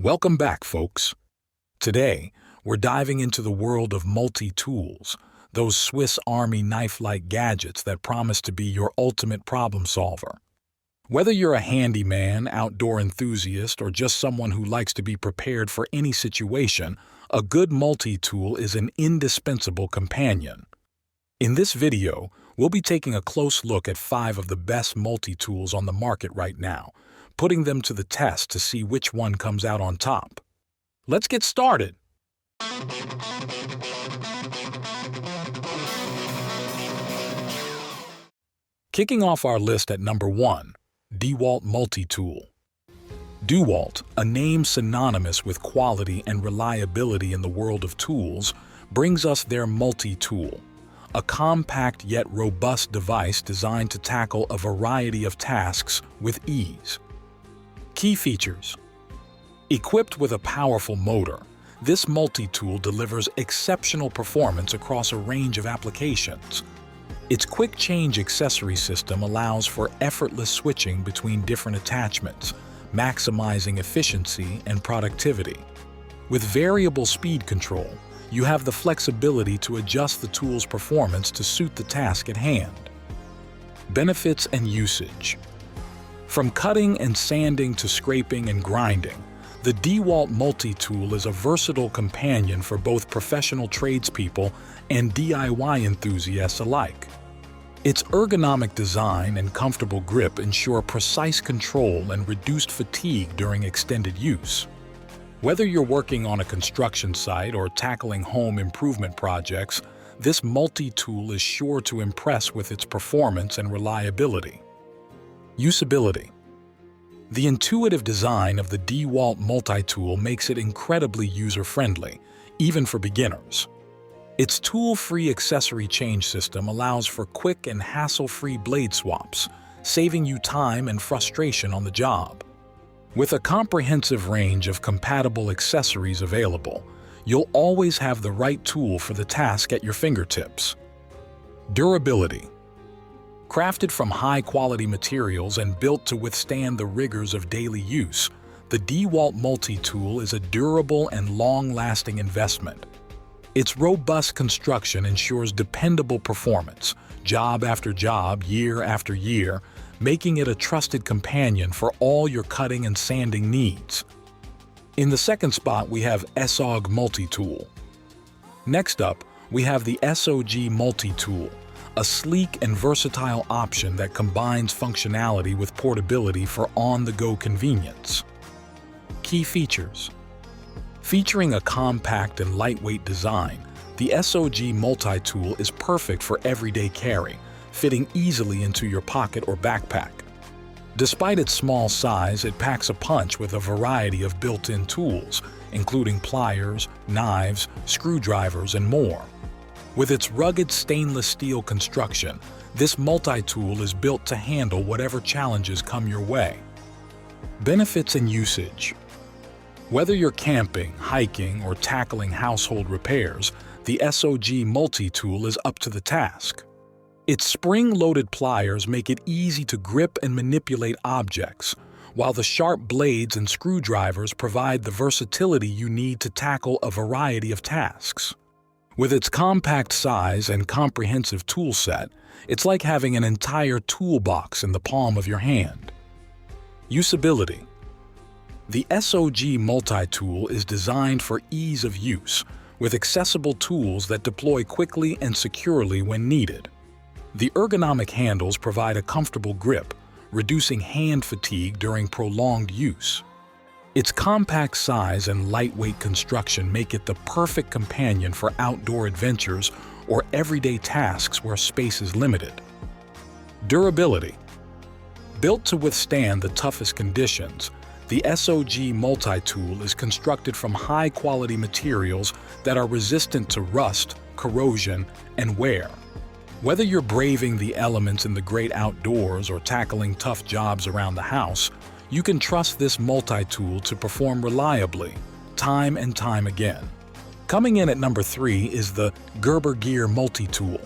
Welcome back, folks. Today, we're diving into the world of multi-tools, those Swiss Army knife-like gadgets that promise to be your ultimate problem solver. Whether you're a handyman, outdoor enthusiast, or just someone who likes to be prepared for any situation, a good multi-tool is an indispensable companion. In this video, we'll be taking a close look at 5 of the best multi-tools on the market right now, putting them to the test to see which one comes out on top. Let's get started. Kicking off our list at number 1, DeWalt Multi-Tool. DeWalt, a name synonymous with quality and reliability in the world of tools, brings us their multi-tool, a compact yet robust device designed to tackle a variety of tasks with ease. Key features. Equipped with a powerful motor, this multi-tool delivers exceptional performance across a range of applications. Its quick-change accessory system allows for effortless switching between different attachments, maximizing efficiency and productivity. With variable speed control, you have the flexibility to adjust the tool's performance to suit the task at hand. Benefits and usage. From cutting and sanding to scraping and grinding, the DeWalt Multi-Tool is a versatile companion for both professional tradespeople and DIY enthusiasts alike. Its ergonomic design and comfortable grip ensure precise control and reduced fatigue during extended use. Whether you're working on a construction site or tackling home improvement projects, this multi-tool is sure to impress with its performance and reliability. Usability. The intuitive design of the DeWalt Multi-Tool makes it incredibly user-friendly, even for beginners. Its tool-free accessory change system allows for quick and hassle-free blade swaps, saving you time and frustration on the job. With a comprehensive range of compatible accessories available, you'll always have the right tool for the task at your fingertips. Durability. Crafted from high-quality materials and built to withstand the rigors of daily use, the DeWalt Multi-Tool is a durable and long-lasting investment. Its robust construction ensures dependable performance, job after job, year after year, making it a trusted companion for all your cutting and sanding needs. In the second spot, we have SOG Multi-Tool. Next up, we have the SOG Multi-Tool, a sleek and versatile option that combines functionality with portability for on-the-go convenience. Key features. Featuring a compact and lightweight design, the SOG Multi-Tool is perfect for everyday carry, fitting easily into your pocket or backpack. Despite its small size, it packs a punch with a variety of built-in tools, including pliers, knives, screwdrivers, and more. With its rugged stainless steel construction, this multi-tool is built to handle whatever challenges come your way. Benefits and usage. Whether you're camping, hiking, or tackling household repairs, the SOG Multi-Tool is up to the task. Its spring-loaded pliers make it easy to grip and manipulate objects, while the sharp blades and screwdrivers provide the versatility you need to tackle a variety of tasks. With its compact size and comprehensive tool set, it's like having an entire toolbox in the palm of your hand. Usability. The SOG Multi-Tool is designed for ease of use, with accessible tools that deploy quickly and securely when needed. The ergonomic handles provide a comfortable grip, reducing hand fatigue during prolonged use. Its compact size and lightweight construction make it the perfect companion for outdoor adventures or everyday tasks where space is limited. Durability. Built to withstand the toughest conditions, the SOG Multi-Tool is constructed from high-quality materials that are resistant to rust, corrosion, and wear. Whether you're braving the elements in the great outdoors or tackling tough jobs around the house, you can trust this multi-tool to perform reliably, time and time again. Coming in at number 3 is the Gerber Gear Multi-Tool.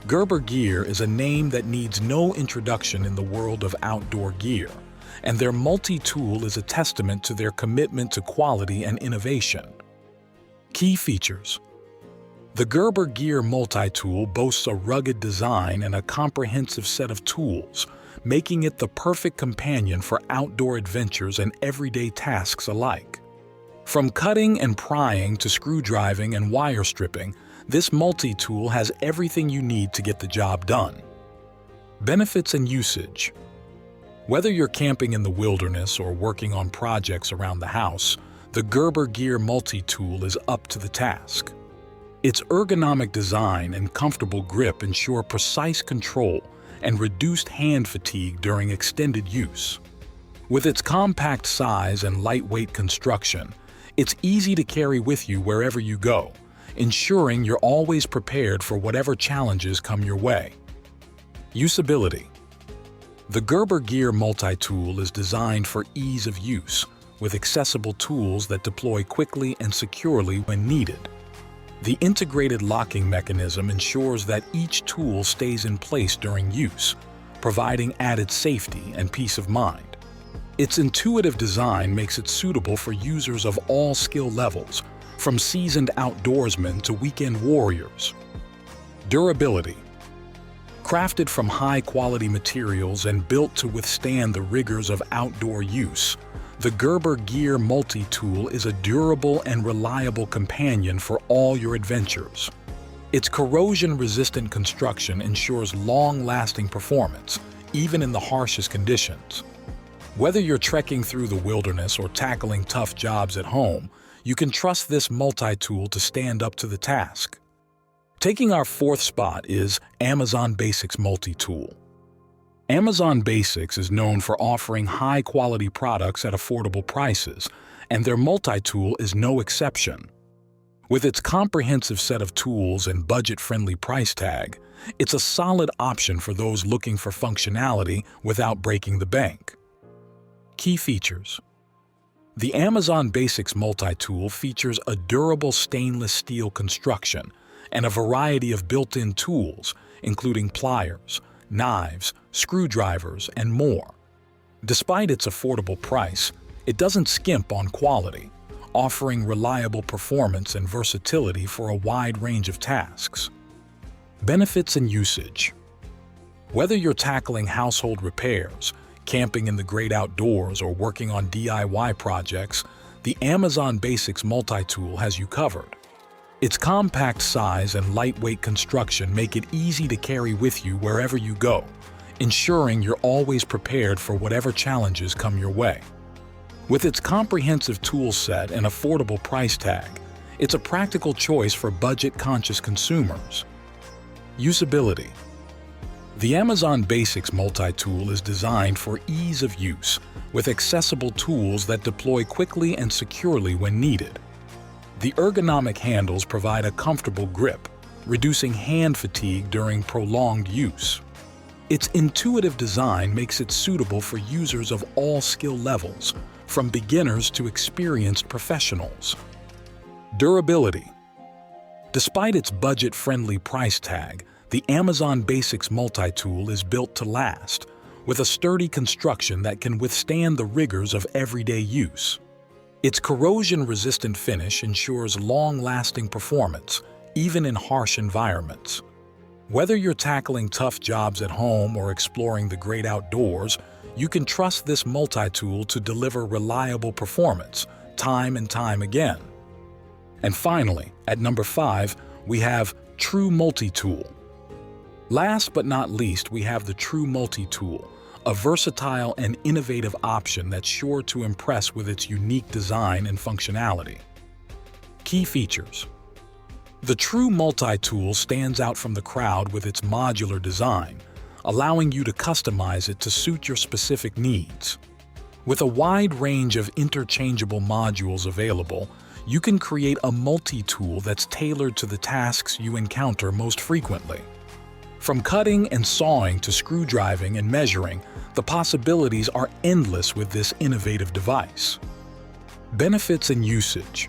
Gerber Gear is a name that needs no introduction in the world of outdoor gear, and their multi-tool is a testament to their commitment to quality and innovation. Key features. The Gerber Gear Multi-Tool boasts a rugged design and a comprehensive set of tools, making it the perfect companion for outdoor adventures and everyday tasks alike. From cutting and prying to screwdriving and wire stripping, this multi-tool has everything you need to get the job done. Benefits and usage. Whether you're camping in the wilderness or working on projects around the house, the Gerber Gear Multi-Tool is up to the task. Its ergonomic design and comfortable grip ensure precise control and reduced hand fatigue during extended use. With its compact size and lightweight construction, it's easy to carry with you wherever you go, ensuring you're always prepared for whatever challenges come your way. Usability. The Gerber Gear Multi-Tool is designed for ease of use, with accessible tools that deploy quickly and securely when needed. The integrated locking mechanism ensures that each tool stays in place during use, providing added safety and peace of mind. Its intuitive design makes it suitable for users of all skill levels, from seasoned outdoorsmen to weekend warriors. Durability. Crafted from high-quality materials and built to withstand the rigors of outdoor use, the Gerber Gear Multi-Tool is a durable and reliable companion for all your adventures. Its corrosion-resistant construction ensures long-lasting performance, even in the harshest conditions. Whether you're trekking through the wilderness or tackling tough jobs at home, you can trust this multi-tool to stand up to the task. Taking our fourth spot is Amazon Basics Multi-Tool. Amazon Basics is known for offering high-quality products at affordable prices, and their multi-tool is no exception. With its comprehensive set of tools and budget-friendly price tag, it's a solid option for those looking for functionality without breaking the bank. Key features. The Amazon Basics Multi-Tool features a durable stainless steel construction and a variety of built-in tools, including pliers, knives, screwdrivers, and more. Despite its affordable price, it doesn't skimp on quality, offering reliable performance and versatility for a wide range of tasks. Benefits and usage. Whether you're tackling household repairs, camping in the great outdoors, or working on DIY projects, the Amazon Basics Multi-Tool has you covered. Its compact size and lightweight construction make it easy to carry with you wherever you go, ensuring you're always prepared for whatever challenges come your way. With its comprehensive tool set and affordable price tag, it's a practical choice for budget-conscious consumers. Usability. The Amazon Basics Multi-Tool is designed for ease of use, with accessible tools that deploy quickly and securely when needed. The ergonomic handles provide a comfortable grip, reducing hand fatigue during prolonged use. Its intuitive design makes it suitable for users of all skill levels, from beginners to experienced professionals. Durability. Despite its budget-friendly price tag, the Amazon Basics Multi-Tool is built to last, with a sturdy construction that can withstand the rigors of everyday use. Its corrosion-resistant finish ensures long-lasting performance, even in harsh environments. Whether you're tackling tough jobs at home or exploring the great outdoors, you can trust this multi-tool to deliver reliable performance, time and time again. And finally, at number 5, we have True Multi-Tool. Last but not least, we have the True Multi-Tool, a versatile and innovative option that's sure to impress with its unique design and functionality. Key features. The True Multi-Tool stands out from the crowd with its modular design, allowing you to customize it to suit your specific needs. With a wide range of interchangeable modules available, you can create a multi-tool that's tailored to the tasks you encounter most frequently. From cutting and sawing to screwdriving and measuring, the possibilities are endless with this innovative device. Benefits and usage.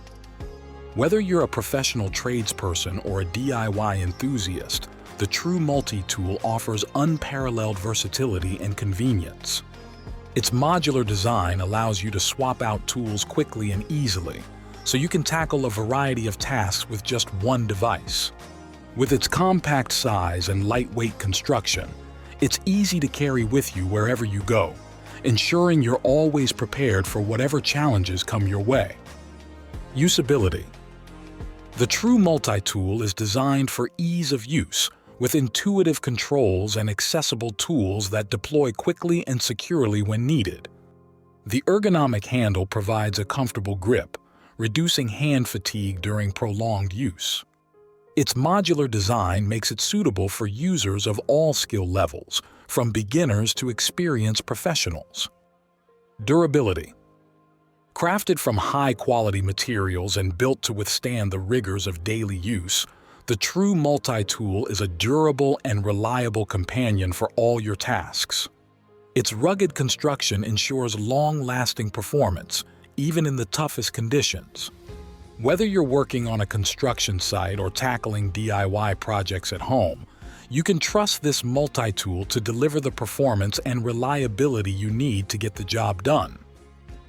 Whether you're a professional tradesperson or a DIY enthusiast, the True Multi-Tool offers unparalleled versatility and convenience. Its modular design allows you to swap out tools quickly and easily, so you can tackle a variety of tasks with just one device. With its compact size and lightweight construction, it's easy to carry with you wherever you go, ensuring you're always prepared for whatever challenges come your way. Usability. The true multi-tool is designed for ease of use, with intuitive controls and accessible tools that deploy quickly and securely when needed. The ergonomic handle provides a comfortable grip, reducing hand fatigue during prolonged use. Its modular design makes it suitable for users of all skill levels, from beginners to experienced professionals. Durability. Crafted from high-quality materials and built to withstand the rigors of daily use, the true multi-tool is a durable and reliable companion for all your tasks. Its rugged construction ensures long-lasting performance, even in the toughest conditions. Whether you're working on a construction site or tackling DIY projects at home, you can trust this multi-tool to deliver the performance and reliability you need to get the job done.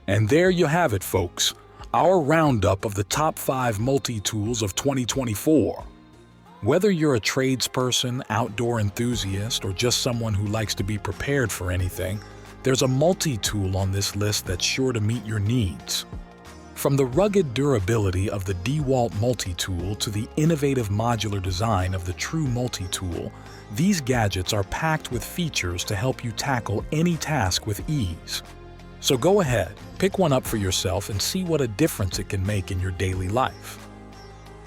And there you have it, folks, our roundup of the top 5 multi-tools of 2024. Whether you're a tradesperson, outdoor enthusiast, or just someone who likes to be prepared for anything, there's a multi-tool on this list that's sure to meet your needs. From the rugged durability of the DEWALT Multi-Tool to the innovative modular design of the true multi-tool, these gadgets are packed with features to help you tackle any task with ease. So go ahead, pick one up for yourself and see what a difference it can make in your daily life.